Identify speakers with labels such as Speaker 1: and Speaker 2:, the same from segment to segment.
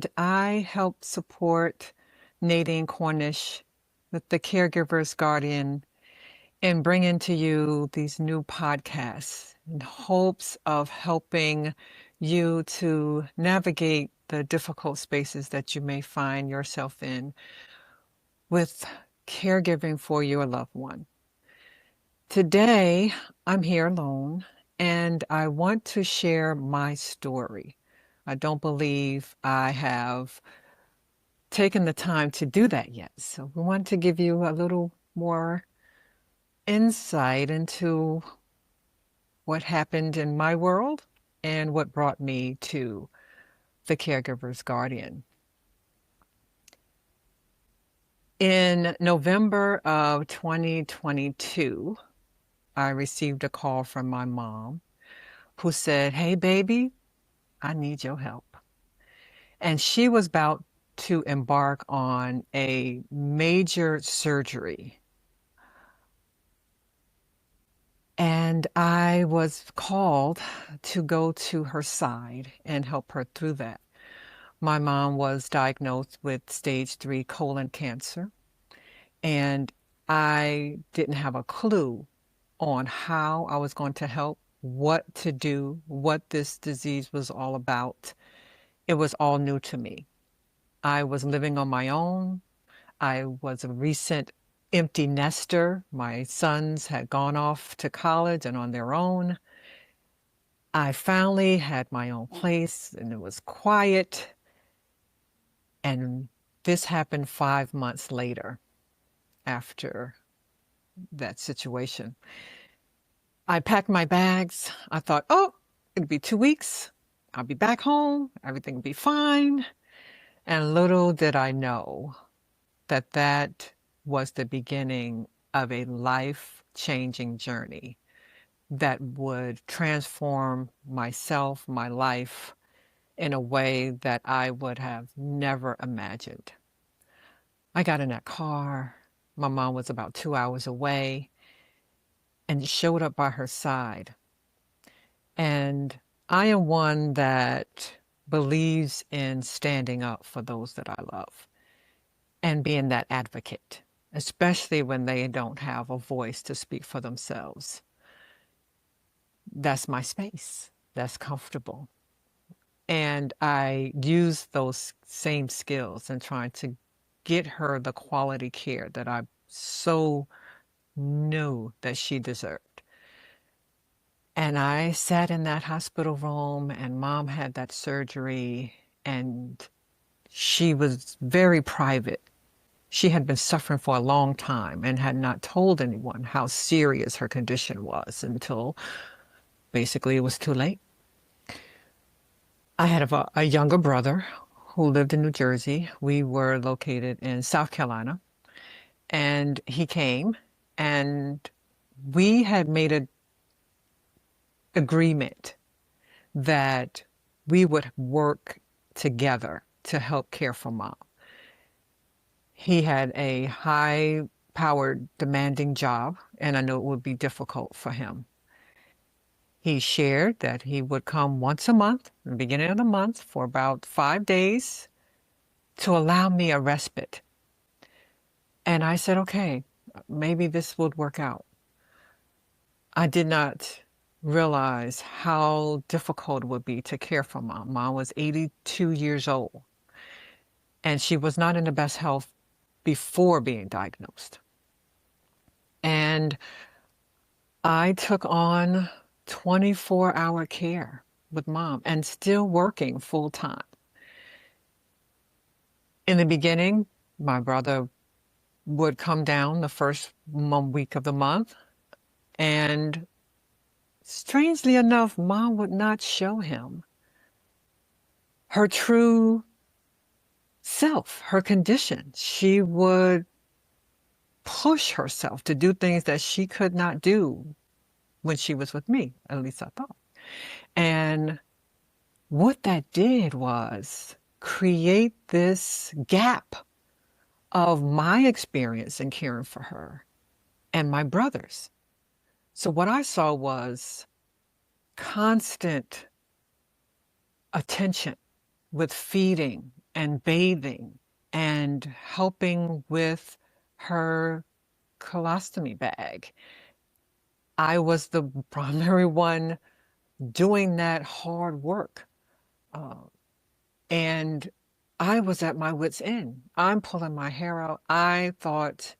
Speaker 1: and I help support Nadine Cornish with the Caregiver's Guardian and bringing to you these new podcasts in hopes of helping you to navigate the difficult spaces that you may find yourself in with caregiving for your loved one. Today, I'm here alone and I want to share my story. I don't believe I have taken the time to do that yet. So we want to give you a little more insight into what happened in my world and what brought me to the Caregiver's Guardian. In November of 2022, I received a call from my mom who said, "Hey, baby, I need your help." And she was about to embark on a major surgery. And I was called to go to her side and help her through that. My mom was diagnosed with stage 3 colon cancer, and I didn't have a clue on how I was going to help, what to do, what this disease was all about. It was all new to me. I was living on my own. I was a recent empty nester. My sons had gone off to college and on their own. I finally had my own place and it was quiet. And this happened 5 months later after that situation. I packed my bags. I thought, oh, it'll be 2 weeks. I'll be back home. Everything will be fine. And little did I know that that was the beginning of a life-changing journey that would transform myself, my life, in a way that I would have never imagined. I got in that car. My mom was about 2 hours away and showed up by her side. And I am one that believes in standing up for those that I love and being that advocate, especially when they don't have a voice to speak for themselves. That's my space. That's comfortable. And I use those same skills in trying to get her the quality care that I so knew that she deserved. And I sat in that hospital room and mom had that surgery and she was very private. She had been suffering for a long time and had not told anyone how serious her condition was until basically it was too late. I had a younger brother who lived in New Jersey. We were located in South Carolina. And he came and we had made an agreement that we would work together to help care for mom. He had a high-powered, demanding job, and I knew it would be difficult for him. He shared that he would come once a month, in the beginning of the month, for about 5 days to allow me a respite. And I said, okay, maybe this would work out. I did not realize how difficult it would be to care for mom. Mom was 82 years old, and she was not in the best health before being diagnosed. And I took on 24-hour care with mom and still working full time. In the beginning, my brother would come down the first week of the month, and strangely enough, mom would not show him her true self, her condition. She would push herself to do things that she could not do when she was with me, at least I thought. And what that did was create this gap of my experience in caring for her and my brother's. So what I saw was constant attention with feeding and bathing and helping with her colostomy bag. I was the primary one doing that hard work. Uh, and I was at my wit's end. I'm pulling my hair out. I thought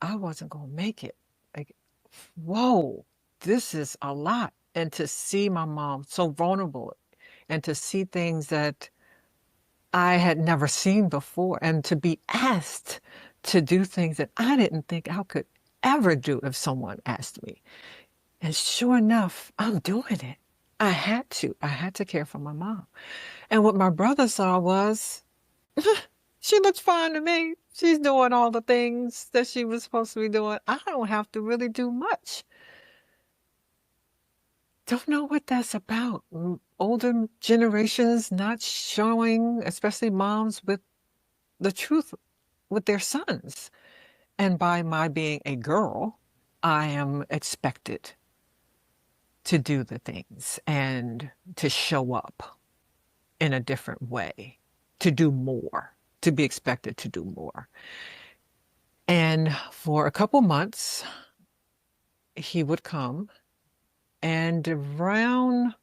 Speaker 1: I wasn't going to make it. Like, whoa, this is a lot. And to see my mom so vulnerable and to see things that I had never seen before and to be asked to do things that I didn't think I could ever do if someone asked me. And sure enough, I'm doing it. I had to. I had to care for my mom. And what my brother saw was, she looks fine to me. She's doing all the things that she was supposed to be doing. I don't have to really do much. Don't know what that's about. Older generations not showing, especially moms, with the truth with their sons. And by my being a girl, I am expected to do the things and to show up in a different way, to do more, to be expected to do more. And for a couple months, he would come, and around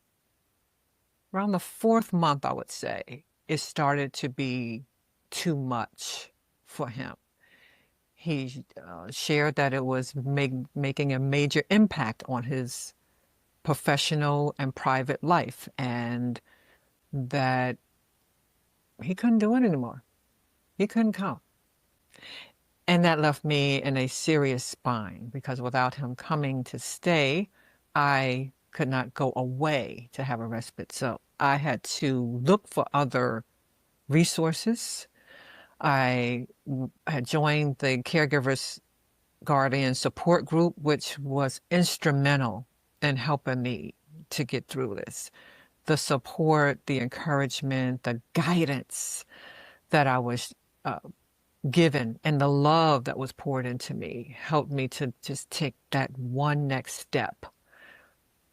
Speaker 1: the fourth month, I would say, it started to be too much for him. He shared that it was making a major impact on his professional and private life, and that he couldn't do it anymore. He couldn't come. And that left me in a serious bind because without him coming to stay, I could not go away to have a respite. So I had to look for other resources. I had joined the Caregivers Guardian Support Group, which was instrumental in helping me to get through this. The support, the encouragement, the guidance that I was given and the love that was poured into me helped me to just take that one next step.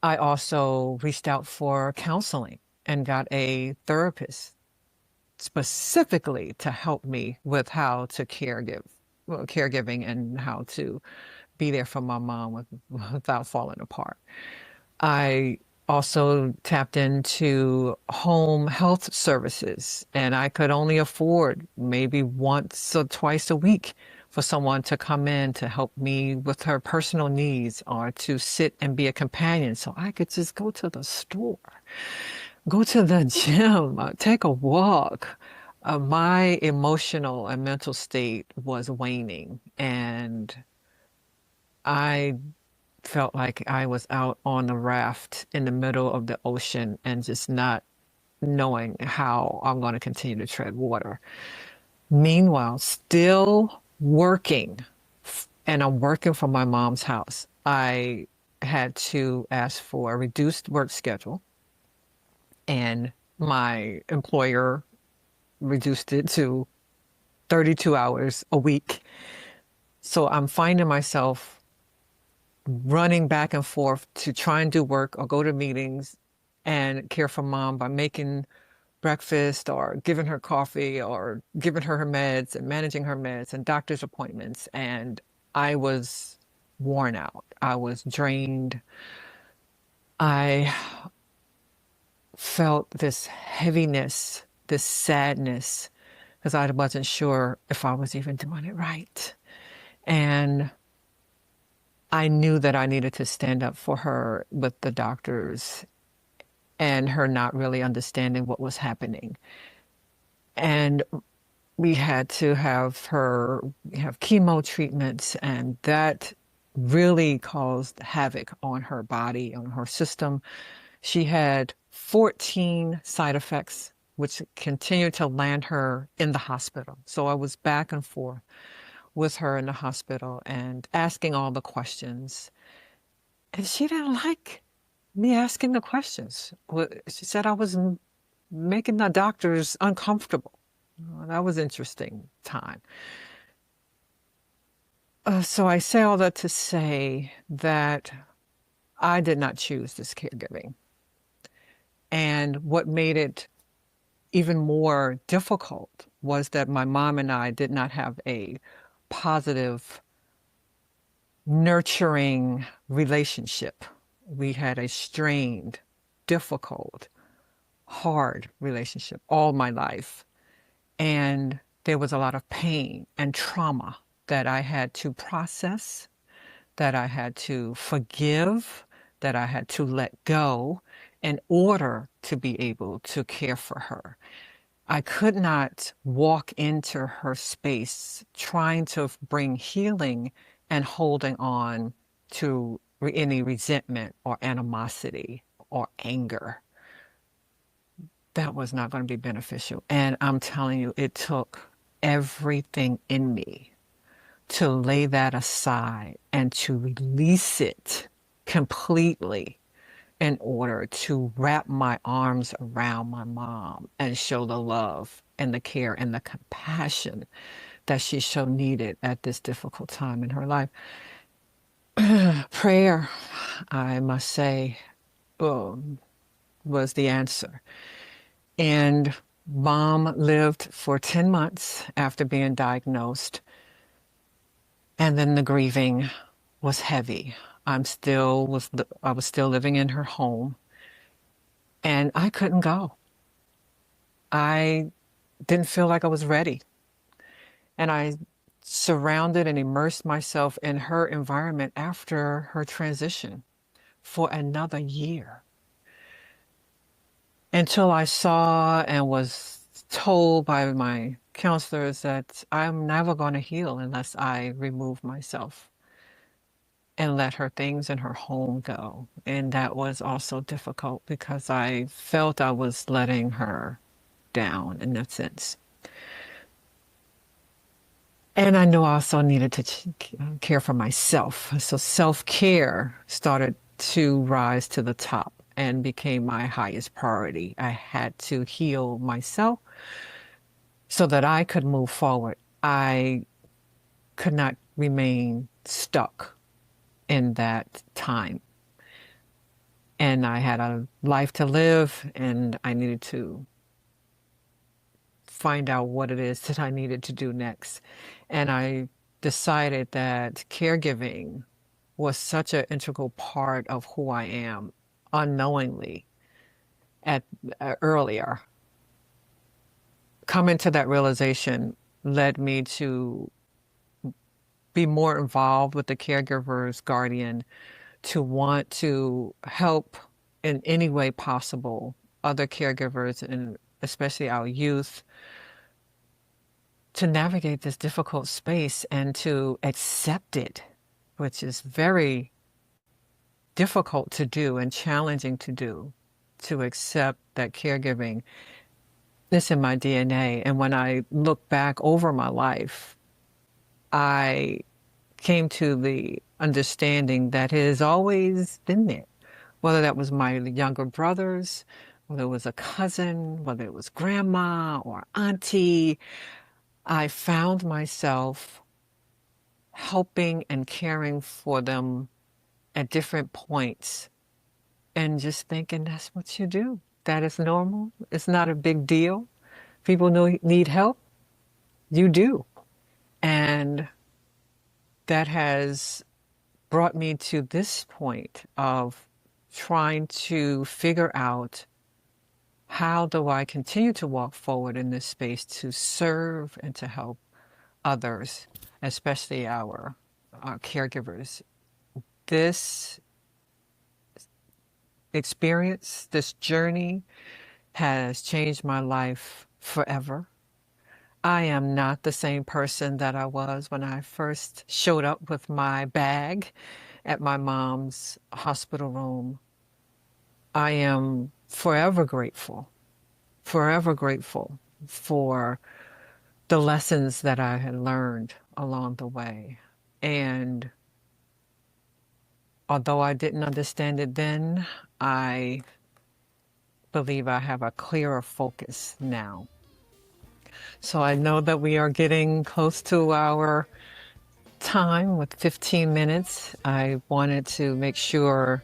Speaker 1: I also reached out for counseling and got a therapist specifically to help me with how to caregiving and how to be there for my mom without falling apart. I also tapped into home health services, and I could only afford maybe once or twice a week for someone to come in to help me with her personal needs or to sit and be a companion so I could just go to the store, go to the gym, take a walk. My emotional and mental state was waning, and I felt like I was out on a raft in the middle of the ocean and just not knowing how I'm going to continue to tread water. Meanwhile, still working, and I'm working from my mom's house. I had to ask for a reduced work schedule, and my employer reduced it to 32 hours a week. So I'm finding myself running back and forth to try and do work or go to meetings and care for mom by making breakfast or giving her coffee or giving her meds and managing her meds and doctor's appointments. And I was worn out. I was drained. I felt this heaviness, this sadness, because I wasn't sure if I was even doing it right. And I knew that I needed to stand up for her with the doctors and her not really understanding what was happening. And we had to have her have chemo treatments, and that really caused havoc on her body, on her system. She had 14 side effects, which continued to land her in the hospital. So I was back and forth with her in the hospital and asking all the questions. And she didn't like me asking the questions. She said I was making the doctors uncomfortable. That was interesting time. So I say all that to say that I did not choose this caregiving. And what made it even more difficult was that my mom and I did not have a positive, nurturing relationship. We had a strained, difficult, hard relationship all my life. And there was a lot of pain and trauma that I had to process, that I had to forgive, that I had to let go in order to be able to care for her. I could not walk into her space trying to bring healing and holding on to any resentment or animosity or anger. That was not going to be beneficial. And I'm telling you, it took everything in me to lay that aside and to release it completely in order to wrap my arms around my mom and show the love and the care and the compassion that she so needed at this difficult time in her life. Prayer, I must say, was the answer. And mom lived for 10 months after being diagnosed. And then the grieving was heavy. I was still living in her home, and I couldn't go. I didn't feel like I was ready. And I surrounded and immersed myself in her environment after her transition for another year until I saw and was told by my counselors that I'm never going to heal unless I remove myself and let her things in her home go. And that was also difficult because I felt I was letting her down in a sense. And I knew I also needed to care for myself. So self-care started to rise to the top and became my highest priority. I had to heal myself so that I could move forward. I could not remain stuck in that time. And I had a life to live, and I needed to find out what it is that I needed to do next. And I decided that caregiving was such an integral part of who I am unknowingly at earlier. Coming to that realization led me to be more involved with the caregiver's guardian, to want to help in any way possible other caregivers and especially our youth to navigate this difficult space and to accept it, which is very difficult to do and challenging to do, to accept that caregiving is in my DNA. And when I look back over my life, I came to the understanding that it has always been there, whether that was my younger brothers, whether it was a cousin, whether it was grandma or auntie. I found myself helping and caring for them at different points and just thinking that's what you do. That is normal. It's not a big deal. People need help. You do. And that has brought me to this point of trying to figure out how do I continue to walk forward in this space to serve and to help others, especially our caregivers. This experience, this journey has changed my life forever. I am not the same person that I was when I first showed up with my bag at my mom's hospital room. I am forever grateful for the lessons that I had learned along the way. And although I didn't understand it then, I believe I have a clearer focus now. So I know that we are getting close to our time with 15 minutes. I wanted to make sure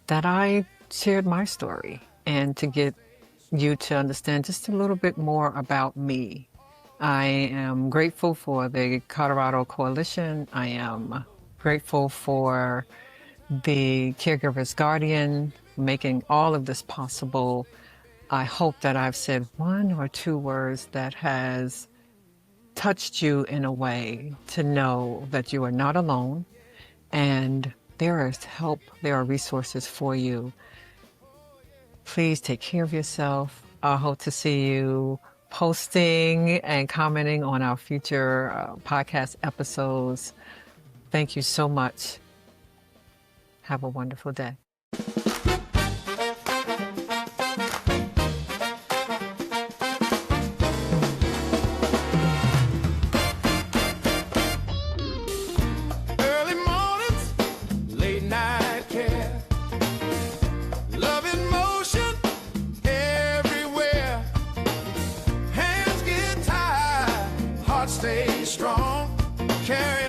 Speaker 1: that I shared my story and to get you to understand just a little bit more about me. I am grateful for the Colorado Coalition. I am grateful for the Caregiver's Guardian making all of this possible. I hope that I've said one or two words that has touched you in a way to know that you are not alone and there is help, there are resources for you. Please take care of yourself. I hope to see you posting and commenting on our future podcast episodes. Thank you so much. Have a wonderful day.
Speaker 2: Early mornings, late night care, love in motion everywhere. Hands get tired, heart stays strong. Carry